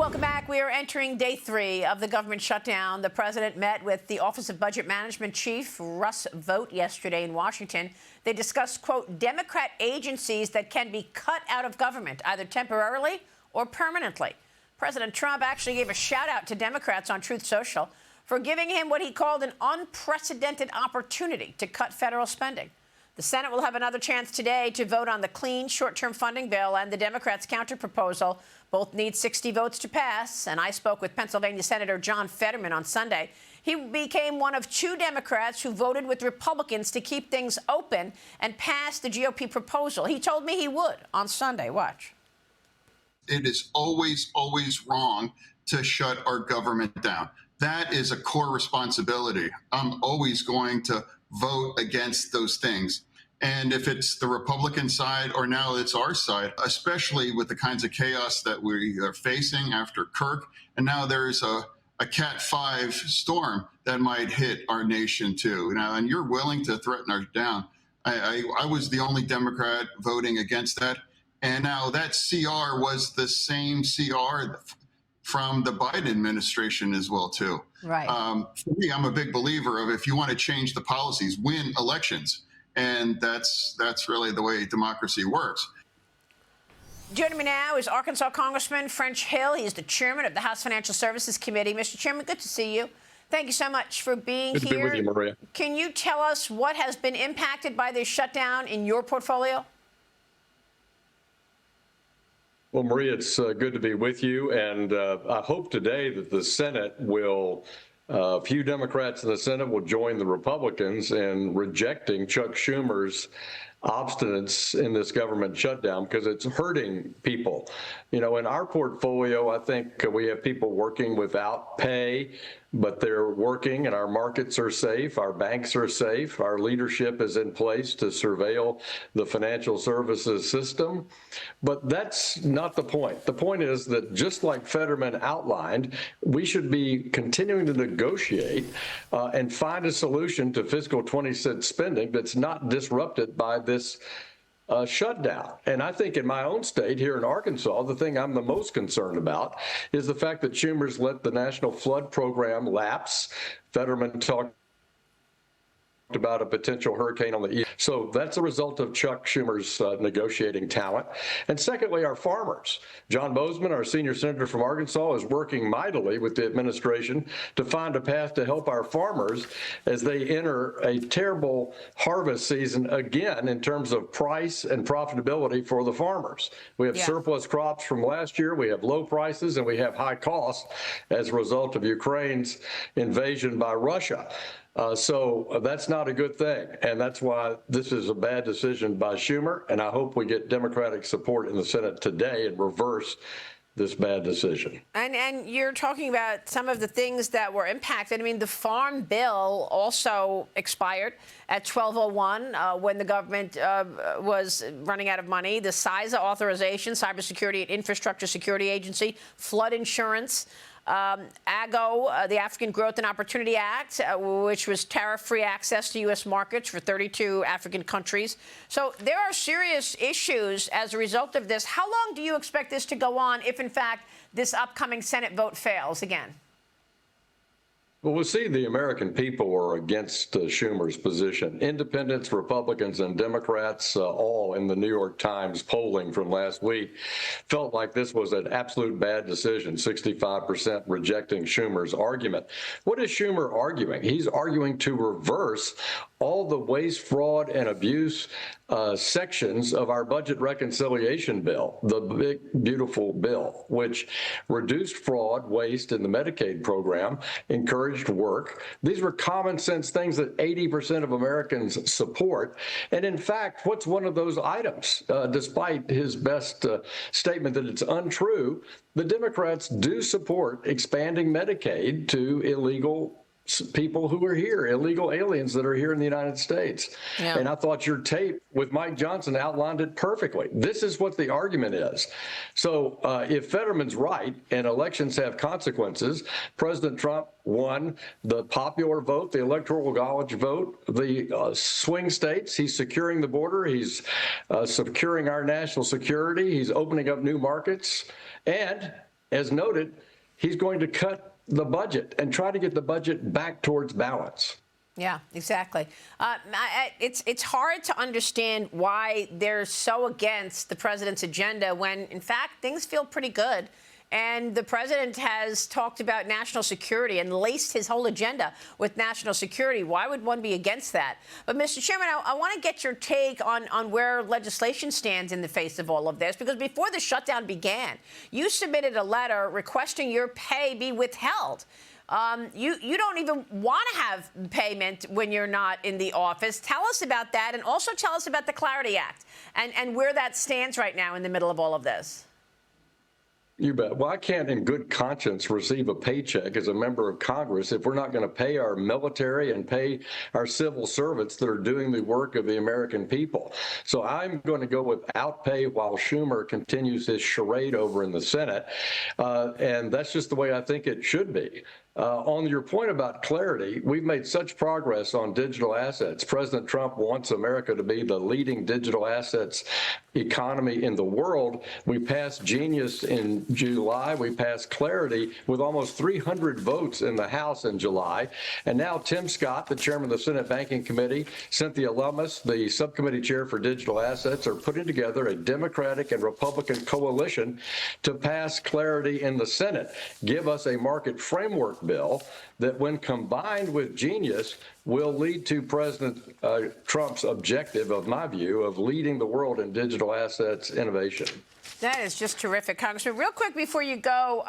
Welcome back. We are entering day 3 of the government shutdown. The president met with the Office of Budget Management Chief Russ Vought yesterday in Washington. They discussed, quote, Democrat agencies that can be cut out of government, either temporarily or permanently. President Trump actually gave a shout out to Democrats on Truth Social for giving him what he called an unprecedented opportunity to cut federal spending. The Senate will have another chance today to vote on the clean short-term funding bill and the Democrats' counterproposal. Both need 60 votes to pass, and I spoke with Pennsylvania Senator John Fetterman on Sunday. He became one of 2 Democrats who voted with Republicans to keep things open and pass the GOP proposal. He told me he would on Sunday. Watch. It is always, always wrong to shut our government down. That is a core responsibility. I'm always going to vote against those things. And if it's the Republican side or now it's our side, especially with the kinds of chaos that we are facing after Kirk, and now there's a Cat 5 storm that might hit our nation too. Now, and you're willing to threaten us down. I was the only Democrat voting against that. And now that CR was the same CR from the Biden administration as well, too. Right. For me, I'm a big believer of if you want to change the policies, win elections. And that's really the way democracy works. Joining me now is Arkansas Congressman French Hill. He is the chairman of the House Financial Services Committee. Mr. Chairman, good to see you. Thank you so much for being here. Good to be with you, Maria. Can you tell us what has been impacted by this shutdown in your portfolio? Well, Maria, it's good to be with you, and I hope today that the Senate will, a few Democrats in the Senate will join the Republicans in rejecting Chuck Schumer's obstinance in this government shutdown, because it's hurting people. You know, in our portfolio, I think we have people working without pay, but they're working and our markets are safe, our banks are safe, our leadership is in place to surveil the financial services system. But that's not the point. The point is that just like Fetterman outlined, we should be continuing to negotiate and find a solution to fiscal 26 spending that's not disrupted by this shutdown. And I think in my own state here in Arkansas, the thing I'm the most concerned about is the fact that Schumer's let the National Flood Program lapse. Fetterman talked about a potential hurricane on the east. So that's a result of Chuck Schumer's negotiating talent. And secondly, our farmers. John Bozeman, our senior senator from Arkansas, is working mightily with the administration to find a path to help our farmers as they enter a terrible harvest season again in terms of price and profitability for the farmers. We have surplus crops from last year, we have low prices, and we have high costs as a result of Ukraine's invasion by Russia. So that's not a good thing, and that's why this is a bad decision by Schumer, and I hope we get Democratic support in the Senate today and reverse this bad decision. And you're talking about some of the things that were impacted. I mean, the Farm Bill also expired at 12:01 when the government was running out of money. The CISA authorization, Cybersecurity and Infrastructure Security Agency, flood insurance, AGO, the African Growth and Opportunity Act, which was tariff-free access to U.S. markets for 32 African countries. So there are serious issues as a result of this. How long do you expect this to go on if, in fact, this upcoming Senate vote fails again? Well, we'll see the American people are against Schumer's position. Independents, Republicans, and Democrats, all in the New York Times polling from last week, felt like this was an absolute bad decision, 65% rejecting Schumer's argument. What is Schumer arguing? He's arguing to reverse all the waste, fraud, and abuse sections of our budget reconciliation bill, the big, beautiful bill, which reduced fraud, waste in the Medicaid program, encouraged work. These were common sense things that 80% of Americans support. And in fact, what's one of those items? Despite his best statement that it's untrue, the Democrats do support expanding Medicaid to illegal people who are here, illegal aliens that are here in the United States. Yeah. And I thought your tape with Mike Johnson outlined it perfectly. This is what the argument is. So if Fetterman's right and elections have consequences, President Trump won the popular vote, the electoral college vote, the swing states. He's securing the border. He's securing our national security. He's opening up new markets. And as noted, he's going to cut the budget and try to get the budget back towards balance. Yeah, exactly. It's hard to understand why they're so against the president's agenda when, in fact, things feel pretty good. And the president has talked about national security and laced his whole agenda with national security. Why would one be against that? But, Mr. Chairman, I want to get your take on where legislation stands in the face of all of this, because before the shutdown began, you submitted a letter requesting your pay be withheld. You don't even want to have payment when you're not in the office. Tell us about that, and also tell us about the Clarity Act and where that stands right now in the middle of all of this. You bet. Well, I can't in good conscience receive a paycheck as a member of Congress if we're not going to pay our military and pay our civil servants that are doing the work of the American people. So I'm going to go without pay while Schumer continues his charade over in the Senate. And that's just the way I think it should be. On your point about clarity, we've made such progress on digital assets. President Trump wants America to be the leading digital assets economy in the world. We passed Genius in July. We passed Clarity with almost 300 votes in the House in July. And now Tim Scott, the chairman of the Senate Banking Committee, Cynthia Lummis, the subcommittee chair for digital assets, are putting together a Democratic and Republican coalition to pass Clarity in the Senate, give us a market framework bill that, when combined with Genius, will lead to President Trump's objective, of my view, of leading the world in digital assets innovation. That is just terrific, Congressman. Real quick before you go,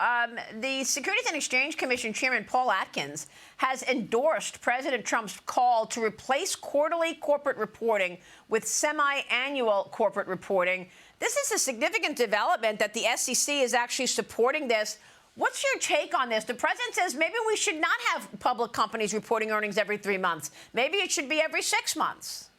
the Securities and Exchange Commission Chairman Paul Atkins has endorsed President Trump's call to replace quarterly corporate reporting with semi-annual corporate reporting. This is a significant development that the SEC is actually supporting this. What's your take on this? The president says maybe we should not have public companies reporting earnings every 3 months. Maybe it should be every 6 months.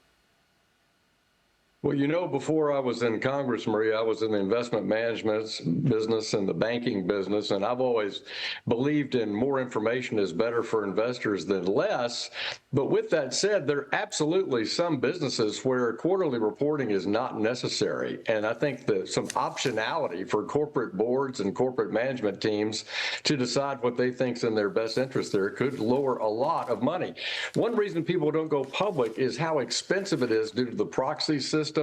Well, you know, before I was in Congress, Maria, I was in the investment management business and the banking business, and I've always believed in more information is better for investors than less. But with that said, there are absolutely some businesses where quarterly reporting is not necessary. And I think that some optionality for corporate boards and corporate management teams to decide what they think is in their best interest there could lower a lot of money. One reason people don't go public is how expensive it is due to the proxy system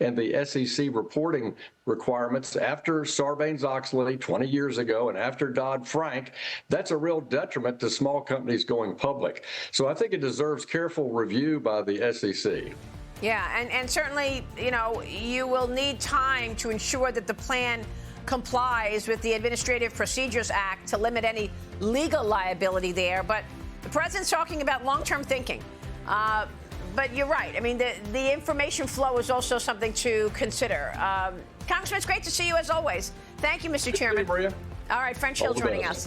and the SEC reporting requirements. After Sarbanes-Oxley 20 years ago and after Dodd-Frank, that's a real detriment to small companies going public. So I think it deserves careful review by the SEC. Yeah, and certainly, you know, you will need time to ensure that the plan complies with the Administrative Procedures Act to limit any legal liability there. But the president's talking about long-term thinking. But you're right. I mean, the information flow is also something to consider. Congressman, it's great to see you as always. Thank you, Mr. Chairman. Maria. All right, French Hill joining us.